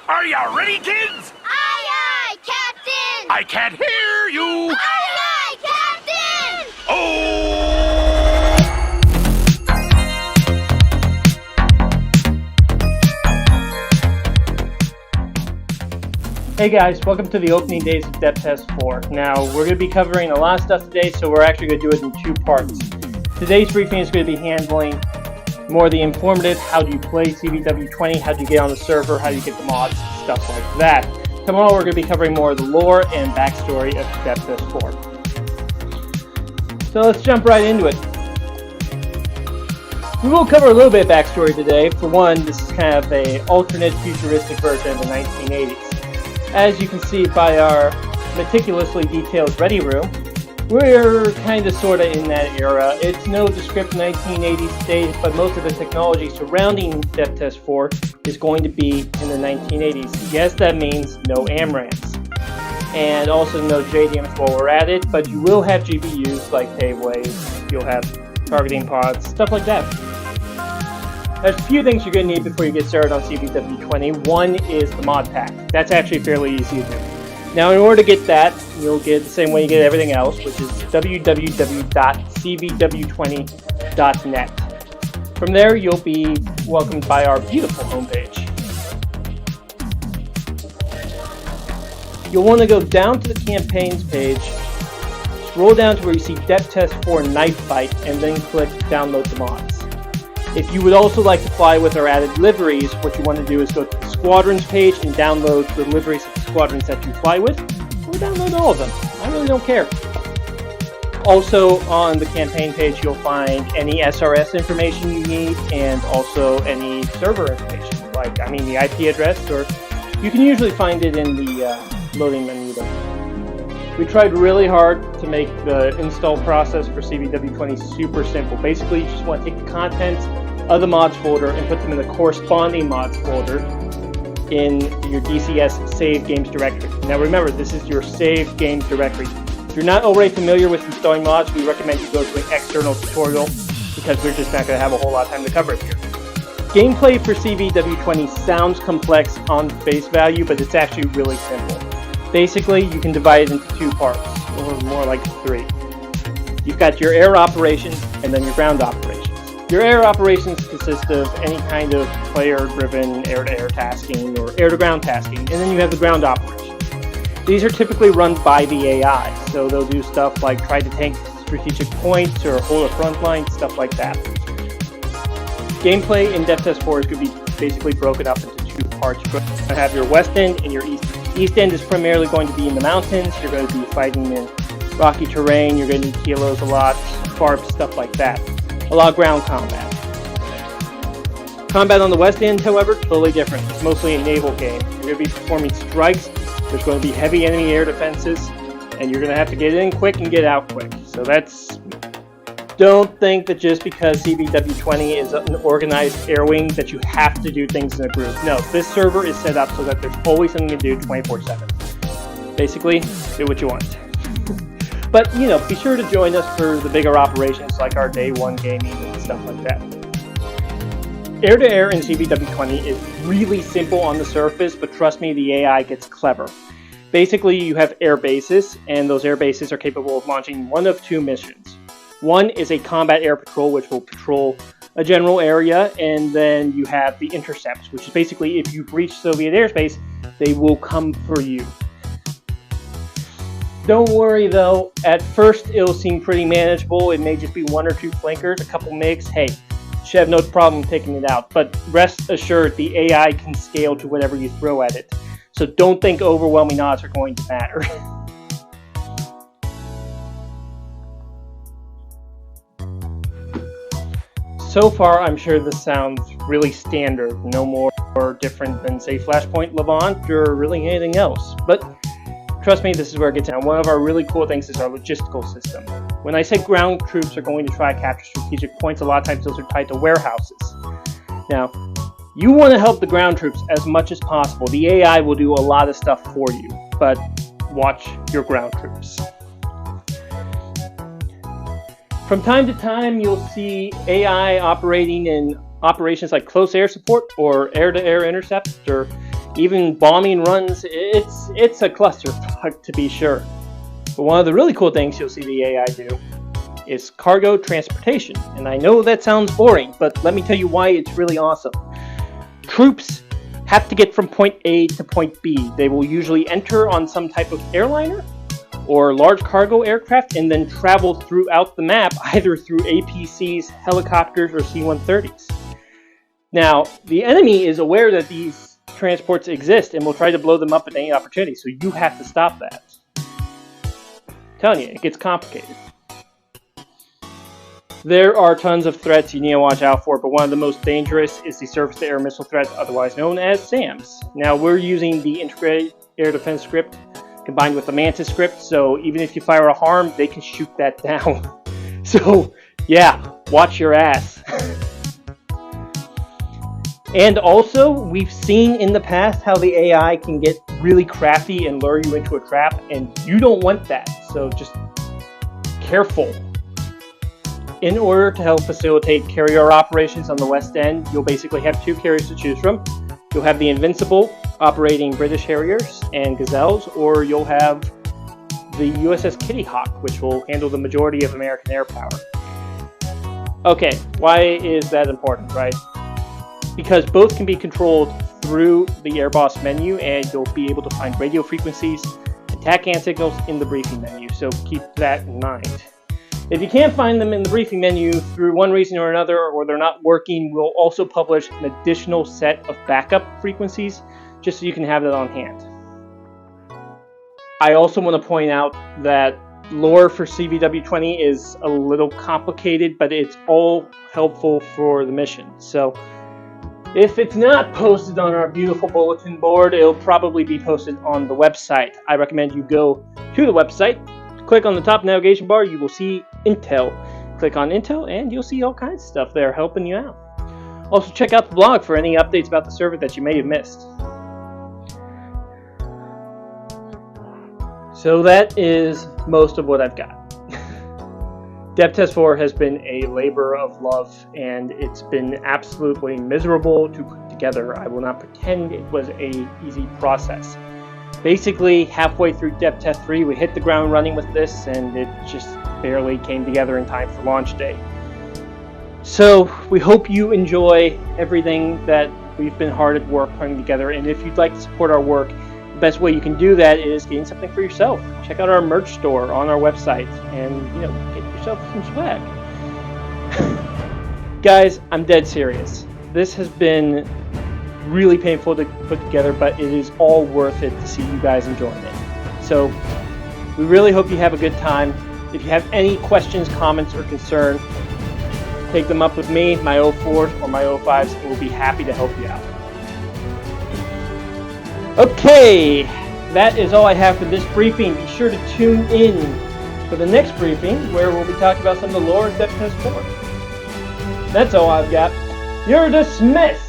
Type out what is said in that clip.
Are you ready, kids? Aye, aye, Captain! I can't hear you! Aye, aye, Captain! Oh! Hey guys, welcome to the opening days of DPTST4. Now, we're going to be covering a lot of stuff today, so we're actually going to do it in two parts. Today's briefing is going to be handling more of the informative, how do you play CVW20, how do you get on the server, how do you get the mods, stuff like that. Tomorrow we're going to be covering more of the lore and backstory of DPTST4. So let's jump right into it. We will cover a little bit of backstory today. For one, this is kind of an alternate futuristic version of the 1980s. As you can see by our meticulously detailed ready room, we're kind of sort of in that era. It's no descript 1980s state, but most of the technology surrounding DPTST4 is going to be in the 1980s. Yes, that means no AMRAMs. And also no JDMs while we're at it, but you will have GPUs like paveways, you'll have targeting pods, stuff like that. There's a few things you're going to need before you get started on CVW20. One is the mod pack. That's actually fairly easy to do. Now, in order to get that, you'll get the same way you get everything else, which is www.cvw20.net. From there, you'll be welcomed by our beautiful homepage. You'll want to go down to the campaigns page, scroll down to where you see DPTST4 Knife Fight, and then click Download the Mods. If you would also like to fly with our added liveries, what you want to do is go to the Squadrons page and download the liveries of the squadrons that you fly with, or download all of them. I really don't care. Also, on the campaign page, you'll find any SRS information you need, and also any server information, like, the IP address, or you can usually find it in the loading menu there. We tried really hard to make the install process for CVW20 super simple. Basically, you just want to take the contents of the mods folder and put them in the corresponding mods folder in your DCS Save Games directory. Now remember, this is your Save Games directory. If you're not already familiar with installing mods, we recommend you go to an external tutorial because we're just not going to have a whole lot of time to cover it here. Gameplay for CVW20 sounds complex on face value, but it's actually really simple. Basically, you can divide it into two parts, or more like three. You've got your air operations and then your ground operations. Your air operations consist of any kind of player-driven air-to-air tasking or air-to-ground tasking, and then you have the ground operations. These are typically run by the AI, so they'll do stuff like try to tank strategic points or hold a front line, stuff like that. Gameplay in DPTST4 is going to be basically broken up into two parts. You're going to have your west end and your east end. East end is primarily going to be in the mountains. You're going to be fighting in rocky terrain. You're going to need kilos a lot, FARPs, stuff like that. A lot of ground combat. Combat on the west end, however, totally different. It's mostly a naval game. You're going to be performing strikes. There's going to be heavy enemy air defenses, and you're going to have to get in quick and get out quick. So don't think that just because CVW20 is an organized air wing that you have to do things in a group. No, this server is set up so that there's always something to do 24/7. Basically, do what you want. But, be sure to join us for the bigger operations like our day one gaming and stuff like that. Air-to-air in CVW20 is really simple on the surface, but trust me, the AI gets clever. Basically, you have air bases, and those air bases are capable of launching one of two missions. One is a combat air patrol, which will patrol a general area, and then you have the intercepts, which is basically if you breach Soviet airspace, they will come for you. Don't worry though, at first it'll seem pretty manageable. It may just be one or two flankers, a couple MiGs. Hey, you should have no problem taking it out, but rest assured the AI can scale to whatever you throw at it. So don't think overwhelming odds are going to matter. So far, I'm sure this sounds really standard, no more different than, say, Flashpoint, Levant, or really anything else. But trust me, this is where it gets down. One of our really cool things is our logistical system. When I say ground troops are going to try to capture strategic points, a lot of times those are tied to warehouses. Now, you want to help the ground troops as much as possible. The AI will do a lot of stuff for you, but watch your ground troops. From time to time, you'll see AI operating in operations like close air support or air-to-air intercept or even bombing runs. It's a clusterfuck, to be sure. But one of the really cool things you'll see the AI do is cargo transportation. And I know that sounds boring, but let me tell you why it's really awesome. Troops have to get from point A to point B. They will usually enter on some type of airliner or large cargo aircraft and then travel throughout the map either through APCs, helicopters, or C-130s. Now, the enemy is aware that these transports exist and will try to blow them up at any opportunity, so you have to stop that. I'm telling you, it gets complicated. There are tons of threats you need to watch out for, but one of the most dangerous is the surface-to-air missile threat, otherwise known as SAMs. Now, we're using the Integrated Air Defense script combined with the Mantis script, so even if you fire a harm, they can shoot that down. So, yeah, watch your ass. And also, we've seen in the past how the AI can get really crafty and lure you into a trap, and you don't want that, so just careful. In order to help facilitate carrier operations on the West End, you'll basically have two carriers to choose from. You'll have the Invincible operating British Harriers and Gazelles, or you'll have the USS Kitty Hawk, which will handle the majority of American air power. Okay, why is that important, right? Because both can be controlled through the AirBoss menu, and you'll be able to find radio frequencies and TACAN signals in the briefing menu, so keep that in mind. If you can't find them in the briefing menu through one reason or another, or they're not working, we'll also publish an additional set of backup frequencies, just so you can have that on hand. I also want to point out that lore for CVW-20 is a little complicated, but it's all helpful for the mission. So if it's not posted on our beautiful bulletin board, it'll probably be posted on the website. I recommend you go to the website, click on the top navigation bar, you will see Intel. Click on Intel and you'll see all kinds of stuff there helping you out. Also check out the blog for any updates about the server that you may have missed. So that is most of what I've got. DPTST4 has been a labor of love, and it's been absolutely miserable to put together. I will not pretend it was an easy process. Basically, halfway through DPTST3, we hit the ground running with this, and it just barely came together in time for launch day. So, we hope you enjoy everything that we've been hard at work putting together, and if you'd like to support our work, the best way you can do that is getting something for yourself. Check out our merch store on our website, and get yourself some swag. Guys, I'm dead serious. This has been really painful to put together, but it is all worth it to see you guys enjoying it. So, we really hope you have a good time. If you have any questions, comments, or concern, take them up with me, my 04s or my 05s, and we'll be happy to help you out. Okay, that is all I have for this briefing. Be sure to tune in for the next briefing, where we'll be talking about some of the lore of DPTST4. That's all I've got. You're dismissed!